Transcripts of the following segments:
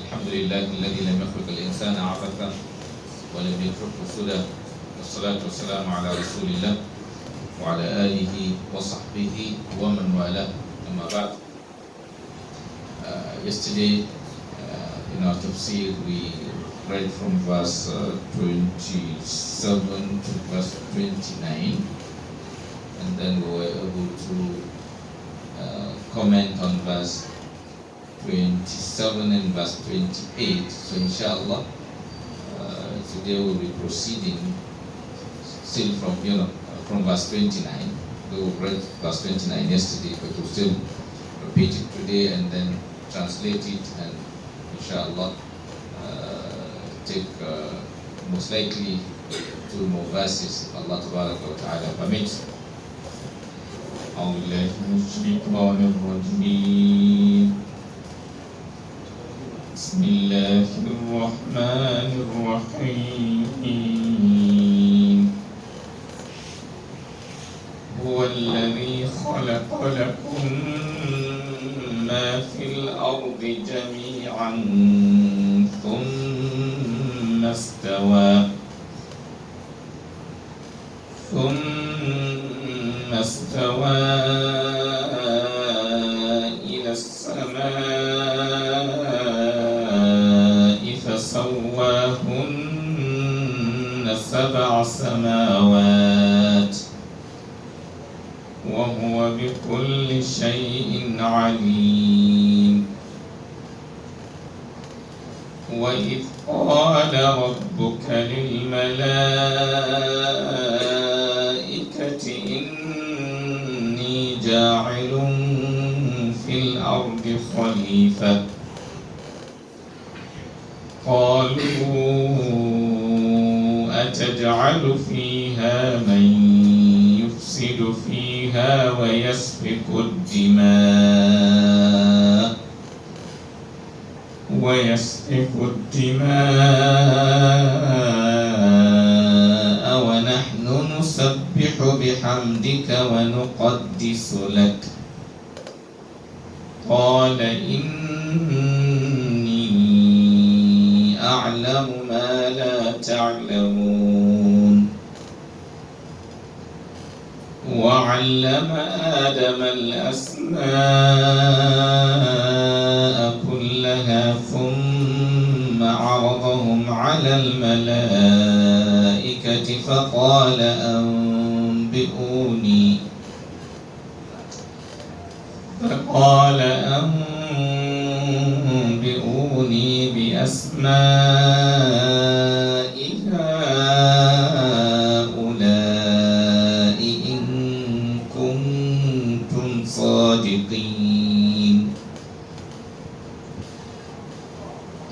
الحمد لله الذي لم يخلق الإنسان عبثا ولم يتركه سدى، والصلاة والسلام على رسول الله وعلى آله وصحبه ومن والاه. أما بعد, yesterday in our Tafseer we read from verse 27 to verse 29, and then we were able to comment on verse 27 and verse 28. So inshallah, today we'll be proceeding still from verse 29. We read verse 29 yesterday, but we'll still repeat it today and then translate it, and inshallah take most likely 2 more verses if Allah Ta'ala permits. أعوذ بالله من الشيطان الرجيم. بسم الله الرحمن الرحيم. هو الذي خلق لكم ما في الأرض جميعا ثم استوى إلى السماء فسواهن 7 سماوات وهو بكل شيء عليم. وإذ قال ربك للملائكة إني جاعل في الأرض خليفة، قالوا أتجعل فيها من يفسد فيها ويسفك الدماء ونحن نسبح بحمدك ونقدس لك، قال إني أعلم ما لا تعلمون. وعلم آدم الأسماء كلها ثم عرضهم على الملائكة فقال أنبئوني بأسماء هؤلاء إن كنتم صادقين.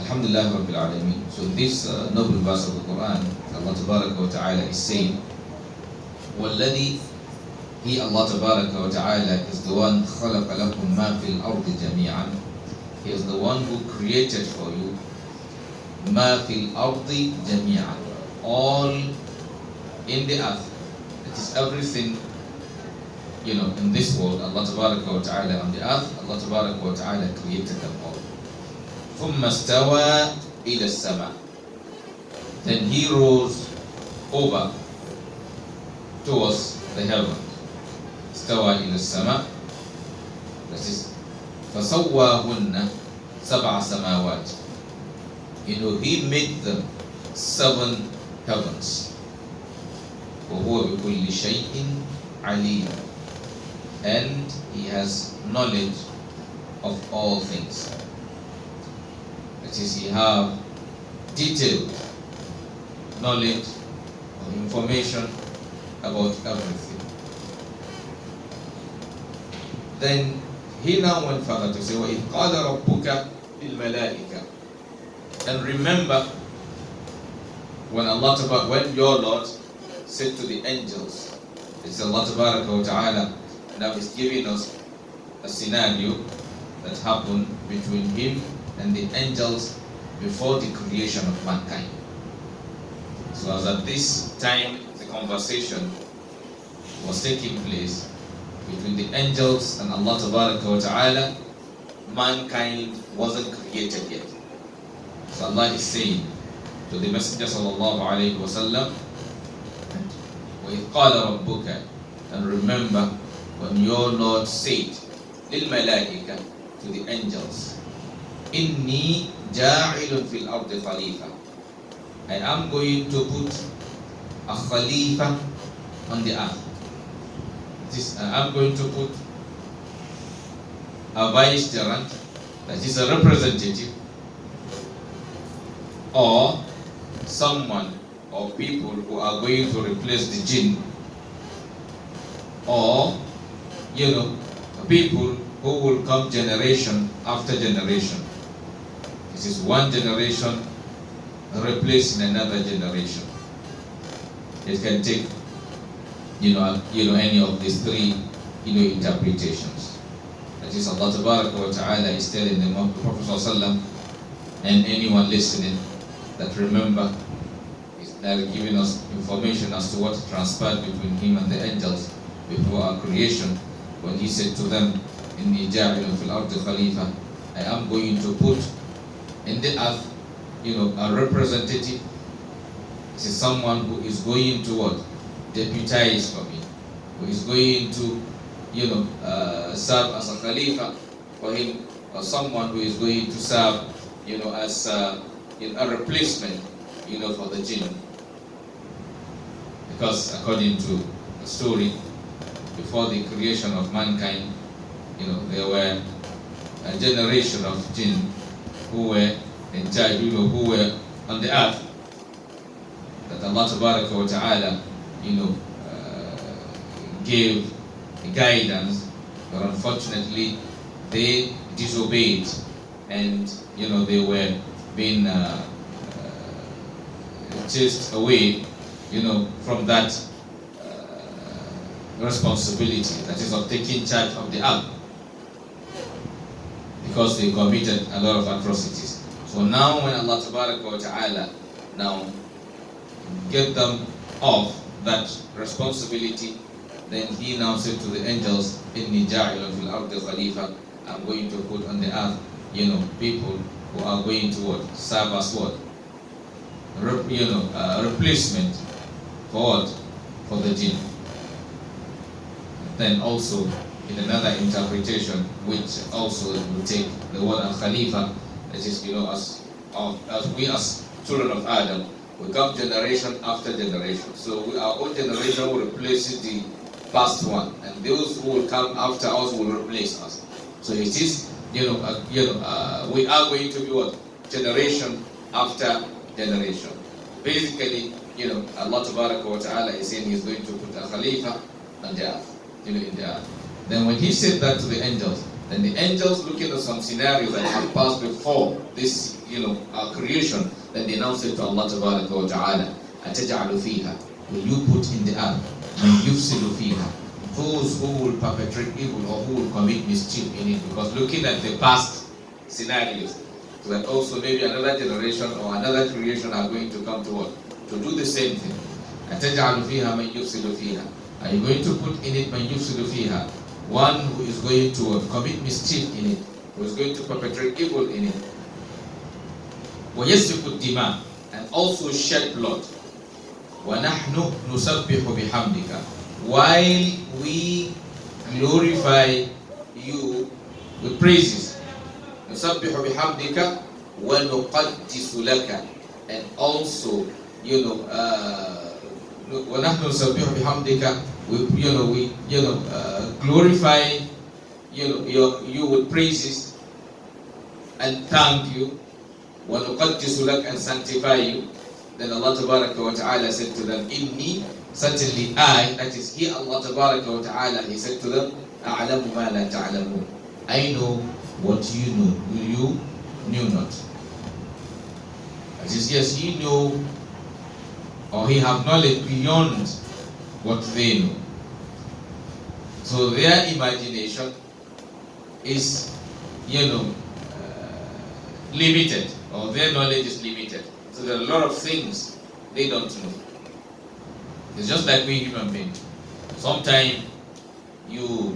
Alhamdulillah Rabbil Alameen. So this noble verse of the Quran, Allah Tabaraka wa Ta'ala is saying, وَالَّذِي, He, Allah Tabaraka wa Ta'ala, is the one خَلَقَ لَكُم مَا فِي الْأَرْضِ جَمِيعًا. He is the one who created for you مَا فِي الْأَرْضِ جَمِيعًا, all in the earth. It is everything, in this world. Allah Tabaraka wa Ta'ala on the earth, Allah Tabaraka wa Ta'ala created them all. ثُمَّ اسْتَوَى إِلَى السَّمَاءِ, then He rose over towards the heaven. استوى إلى السماء, that is فسواهن 7 سماوات. He made them 7 heavens. وهو بكل شيء عليم, and He has knowledge of all things. That is, He have detailed knowledge or information about everything. Then He now went further to say, وَإِذْ قَالَ رَبُّكَ لِلْمَلَائِكَةِ, and remember when your Lord said to the angels, it's Allah Tabaraka wa Ta'ala now is giving us a scenario that happened between Him and the angels before the creation of mankind. So as at this time the conversation was taking place between the angels and Allah Tabaraka wa Ta'ala, mankind wasn't created yet. So Allah is saying to the Messenger sallallahu alayhi wa sallam, وَإِذْ قَالَ رَبُّكَ, and remember when your Lord said لِلْمَلَائِكَةِ, to the angels, إِنِّي جَاعِلٌ فِي الْأَرْضِ خَلِيفَةً, I am going to put a Khalifa on the earth. I am going to put a vicegerent, that is a representative, or someone or people who are going to replace the jinn, or people who will come generation after generation. This is one generation replacing another generation. It can take any of these three interpretations. That is, Allah wa ta'ala is telling the Prophet ﷺ and anyone listening that remember, is giving us information as to what transpired between him and the angels before our creation, when he said to them, Inni ja'ilun fil ardi khalifa, I am going to put in the earth a representative. This is someone who is going to what? Deputize for me, who is going to serve as a khalifa for him, or someone who is going to serve as a replacement for the jinn. Because according to the story, before the creation of mankind, there were a generation of jinn who were in charge, who were on the earth, that Allah wa ta'ala gave guidance, but unfortunately they disobeyed, and they were being chased away from that responsibility, that is of taking charge of the earth, because they committed a lot of atrocities. So now when Allah wa ta'ala now get them off that responsibility, then he now said to the angels, Inni ja'ilun fil ardi khalifa, I'm going to put on the earth people who are going to what? Serve as what? Replacement for what? For the jinn. Then also in another interpretation, which also will take the word al-Khalifa, that is, as we as children of Adam, we come generation after generation. So our own generation will replace the past one, and those who will come after us will replace us. So it is, we are going to be what? Generation after generation. Basically, Allah wa ta'ala is saying He's going to put a Khalifa on the earth, in the earth. Then when He said that to the angels, then the angels, looking at some scenarios that have passed before this, our creation, then they now said to Allah wa ta'ala, أَتَجْعَلُ فِيهَا, will you put in the earth مَنْ يُفْسِدُ فِيهَا, those who will perpetrate evil or who will commit mischief in it? Because looking at the past scenarios, so that also maybe another generation or another creation are going to come to what? To do the same thing. أَتَجْعَلُ فِيهَا مَنْ يُفْسِدُ فِيهَا, are you going to put in it مَنْ يُفْسِدُ فِيهَا, one who is going to commit mischief in it, who is going to perpetrate evil in it? وَيَسْفِكُ الدِّمَاء, and also shed blood. وَنَحْنُ نُسَبِّحُ بِحَمْدِكَ, while we glorify you with praises. نُسَبِّحُ بِحَمْدِكَ وَنُقَدِّسُ لَكَ, and also وَنَحْنُ نُسَبِّحُ بِحَمْدِكَ, we glorify you with praises and thank you. وَنُقَدِّسُ لَكَ, and sanctify you. Then Allah wa ta'ala said to them, Inni, certainly I, that is He, Allah wa ta'ala, He said to them, أَعْلَمُ مَا لَا تَعْلَمُونَ, I know what you know, you knew not. That is, yes, He know, or He have knowledge beyond what they know. So their imagination is, limited, or their knowledge is limited. So there are a lot of things they don't know. It's just like we human beings. Sometimes you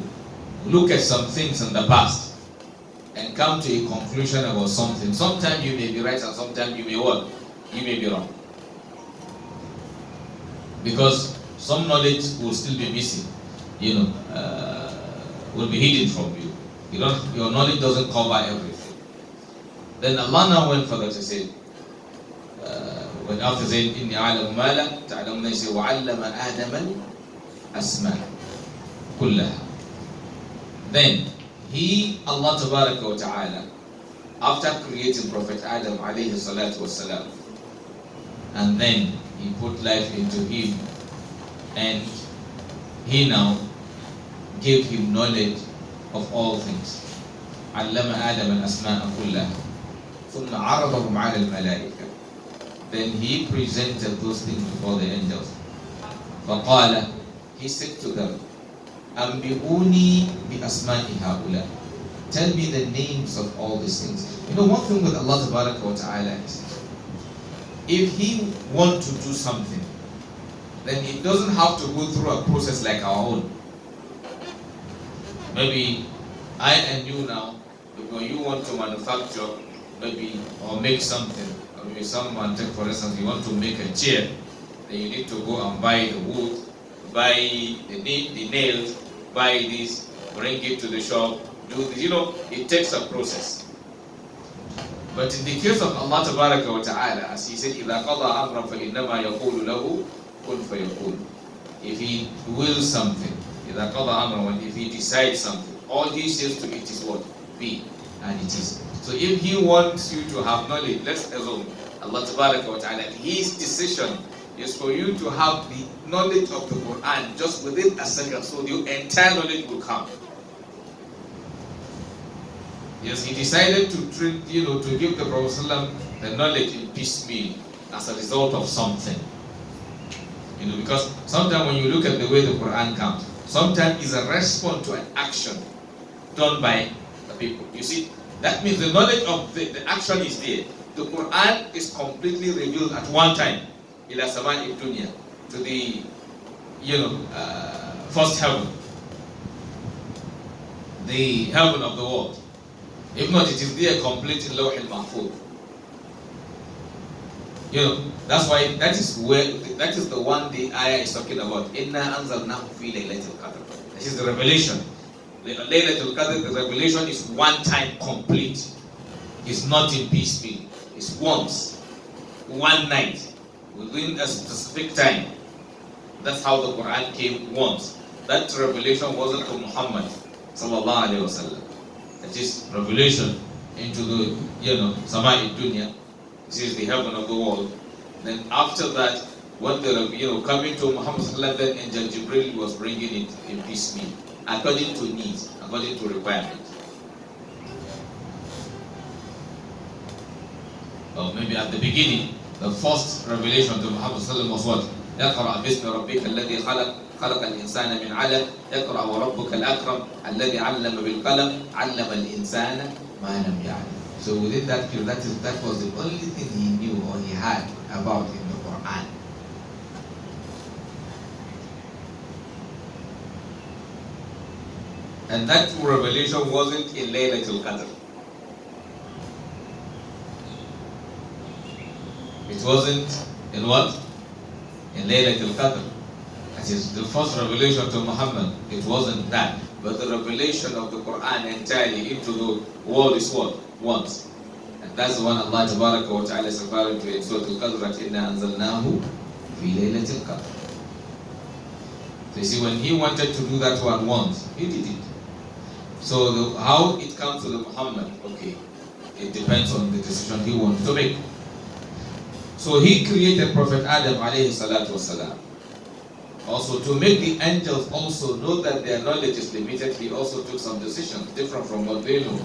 look at some things in the past, and come to a conclusion about something. Sometimes you may be right and sometimes you may what? You may be wrong. Because some knowledge will still be missing, will be hidden from you. Your knowledge doesn't cover everything. Then Allah now went further to say, when after saying, إِنِّي أَعْلَمُ مَا لَا تَعْلَمُونَ, he said, وَعَلَّمَ آدَمَ الْأَسْمَاءَ كُلَّهَا. Then Allah Tabaraka wa Ta'ala, after creating Prophet Adam alayhi salatu wasalam, and then He put life into him, and He now gave him knowledge of all things. علم آدم الأسماء كلها ثم عرضهم على الملائكة. Then He presented those things before the angels. فقال, He said to them, أنبئوني بأسماء هؤلاء. Tell me the names of all these things. One thing with Allah Tabaraka wa Ta'ala is, if He wants to do something, then it doesn't have to go through a process like our own. Maybe I and you now, when you want to manufacture or make something, or maybe someone, take for instance, you want to make a chair, then you need to go and buy the wood, buy the nails, buy this, bring it to the shop, do this. It takes a process. But in the case of Allah Tabaraka wa Ta'ala, as He said, إِذَا قَضَى أَمْرًا فَإِنَّمَا يَقُولُ لَهُ كُنْ فَيَكُونُ. If He wills something, إِذَا قَضَى أَمْرًا, if He decides something, all He says to it is what? Be. And it is. So if He wants you to have knowledge, let's assume Allah Tabaraka wa Ta'ala, His decision is for you to have the knowledge of the Quran just within a second, so the entire knowledge will come. Yes, He decided to give the Prophet ﷺ the knowledge in piecemeal as a result of something. Because sometimes when you look at the way the Quran comes, sometimes it's a response to an action done by the people. You see, that means the knowledge of the action is there. The Quran is completely revealed at one time, ila sama'i dunya, to the first heaven, the heaven of the world. If not, it is there complete in Lawh al-Mahfuz. That's why that is the one the ayah is talking about. Inna anzalnahu fi laylatil qadr. This is the revelation. The Laylatul Qadr, the revelation is one time complete. It's not in piecemeal. It's once, one night, within a specific time. That's how the Quran came once. That revelation wasn't to Muhammad sallallahu alaihi wasallam. That is revelation into the Sama'i Dunya. This is the heaven of the world. Then after that, when the coming to Muhammad sallallahu alaihi wasallam, then Angel Jibril was bringing it in piecemeal, according to needs, according to requirement. Or maybe at the beginning, the first revelation to Muhammad sallallahu alaihi wasallam was what? اقرأ باسم ربك الذي خلق الإنسان من علق اقرأ وربك الأكرم الذي علم بالقلم علم الإنسان ما لم يعلم. So within that period, that was the only thing he knew or he had about in the Quran. And that revelation wasn't in Laylatul Qadr. It wasn't in what? In Laylatul Qadr. That is the first revelation to Muhammad. It wasn't that. But the revelation of the Quran entirely into the world is what? Once. And that's the one Allah Tabaraka wa Ta'ala is referring to in Surah Al-Qadr, Inna anzalnahu fi laylatil qadr. So you see, when He wanted to do that one once, He did it. So how it comes to the Muhammad, okay, it depends on the decision He wants to make. So He created Prophet Adam alayhi salatu wasalam. Also, to make the angels also know that their knowledge is limited, He also took some decisions different from what they know.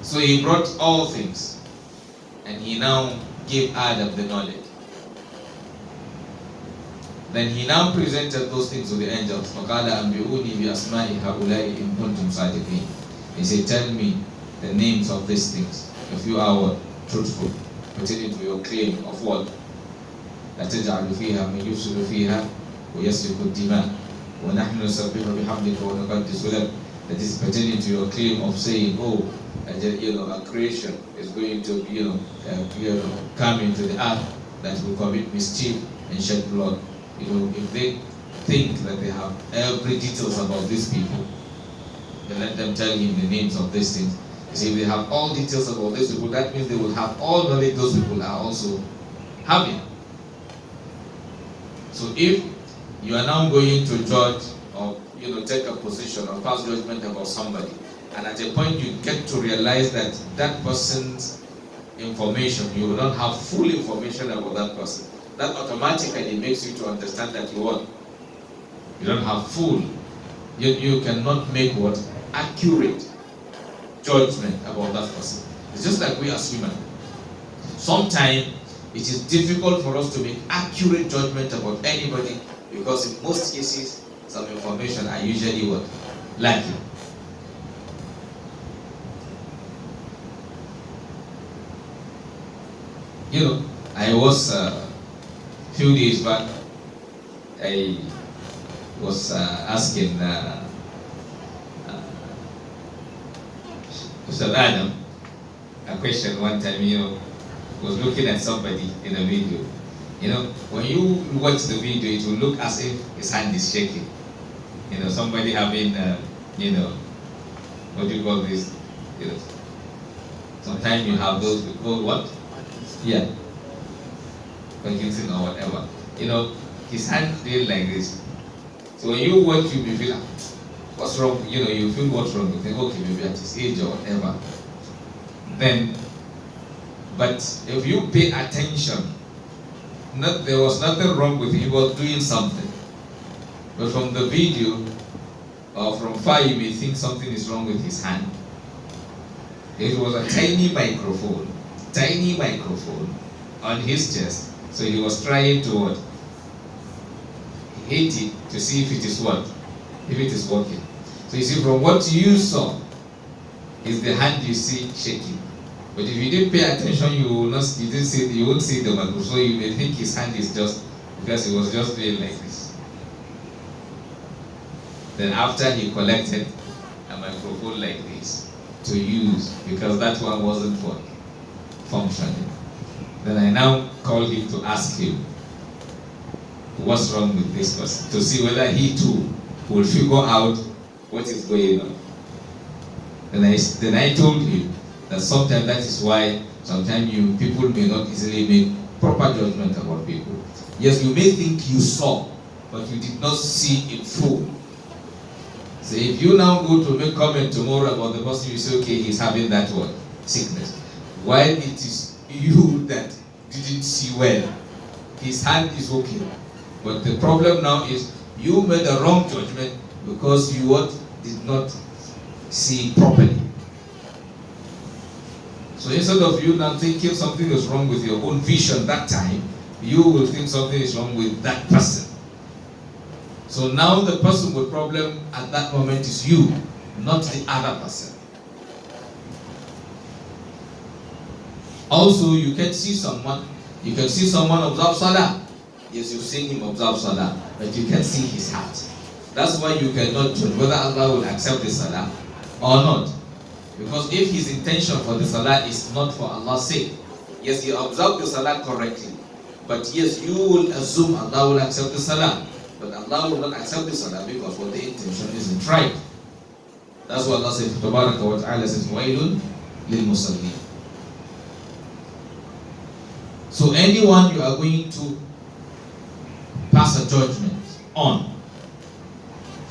So He brought all things, and He now gave Adam the knowledge. Then He now presented those things to the angels. فَقَالَ أَنْبِئُونِي بِأَسْمَاءِ هَؤُلَاءِ إِن كُنْتُمْ صَادِقِينَ. He said, tell me the names of these things, if you are truthful, pertaining to your claim of what? أَتَجْعَلُ فِيهَا مَنْ يُفْسِدُ فِيهَا وَيَسْفِكُ الدِّمَاءَ وَنَحْنُ نُسَبِّحُ بِحَمْدِكَ وَنُقَدِّسُ لَكَ. that is pertaining to your claim of saying, oh, a creation is going to, come into the earth that will commit mischief and shed blood. If they think that they have every details about these people, then let them tell him the names of these things. You see, if they have all details about these people, that means they will have all knowledge those people are also having. So if you are now going to judge or take a position or pass judgment about somebody, and at a point you get to realize that that person's information, you will not have full information about that person, that automatically makes you to understand that you don't have full, you cannot make accurate judgment about that person. It's just like we as human. Sometimes it is difficult for us to make accurate judgment about anybody because in most cases some information are usually lacking. I was a few days back, I was asking Mr. Adam a question one time. Was looking at somebody in a video. When you watch the video, it will look as if his hand is shaking. Somebody having, what do you call this? Sometimes you have those people, what? Yeah. Parkinson or whatever. His hand feels like this. So when you watch, you may feel, what's wrong? You feel what's wrong. You think, okay, maybe at his age or whatever. But if you pay attention, there was nothing wrong with him. He was doing something. But from the video, or from far, you may think something is wrong with his hand. It was a tiny microphone on his chest. So he was trying to hit it to see if it is working. So you see, from what you saw, is the hand you see shaking. But if you didn't pay attention, you won't see the microphone. So you may think his hand is just because he was just doing like this. Then after he collected a microphone like this to use, because that one wasn't functioning, then I now called him to ask him what's wrong with this person, to see whether he too will figure out what is going on. Then I told him that sometimes that is why sometimes people may not easily make proper judgment about people. Yes, you may think you saw, but you did not see in full. So if you now go to make comment tomorrow about the person, you say, okay, he's having that sickness. While it is you that didn't see well, his hand is okay. But the problem now is you made a wrong judgment because you did not see properly. So instead of you now thinking something is wrong with your own vision that time, you will think something is wrong with that person. So now the person with problem at that moment is you, not the other person. Also, you can see someone observe Salah. Yes, you've seen him observe Salah, but you can see his heart. That's why you cannot judge whether Allah will accept the Salah or not. Because if his intention for the Salah is not for Allah's sake, yes, you observe the Salah correctly, but yes, you will assume Allah will accept the Salah, but Allah will not accept the Salah because what the intention isn't right. That's what Allah says, Tabaraka wa Ta'ala says, وَيْلٌ لِلْمُصَلِّينَ. So anyone you are going to pass a judgment on,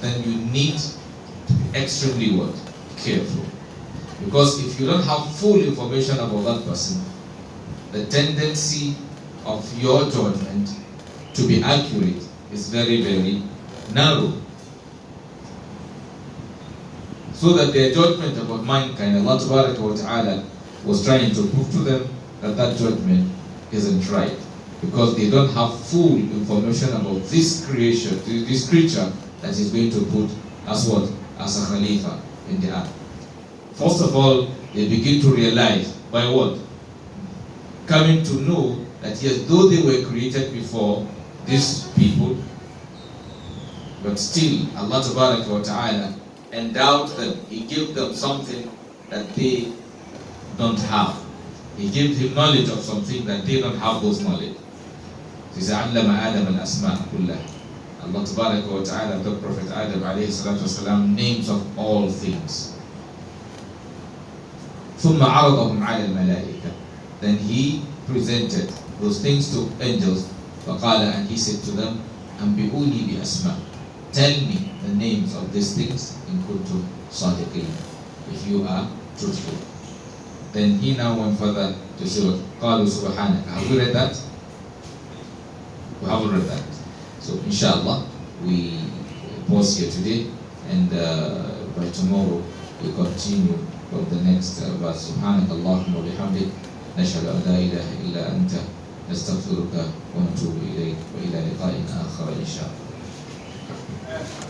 then you need to be extremely careful. Because if you don't have full information about that person, the tendency of your judgment to be accurate is very, very narrow. So that their judgment about mankind, Allah Ta'ala was trying to prove to them that that judgment isn't right. Because they don't have full information about this creation, this creature that is going to put as a Khalifa in the earth. First of all, they begin to realize by coming to know that yes, though they were created before these people, but still Allah Ta'ala endowed them. He gave them something that they don't have. He gave him knowledge of something that they don't have those knowledge. He said, عَلَّمَ آدَمَ الْأَسْمَاءَ كُلَّهَا. Allah Tabaraka wa Ta'ala, the Prophet Adam alayhi salatu wasalam, names of all things. ثُمَّ عَرَضَهُمْ عَلَى الْمَلَائِكَةِ. Then he presented those things to angels. فَقَالَ, and he said to them, أَنْبِئُونِي بِأَسْمَاء. Tell me the names of these things in kuntum sadiqin, if you are truthful. Then he now went further to Surah. قَالُوا سُبْحَانَكَ. Have we read that? We haven't read that. So inshallah, we pause here today, and by tomorrow we continue with the next verse. سبحانك اللهم وبحمدك نشهد أن لا إله إلا أنت نستغفرك ونتوب إليك وإلى لقاء آخر إن شاء الله.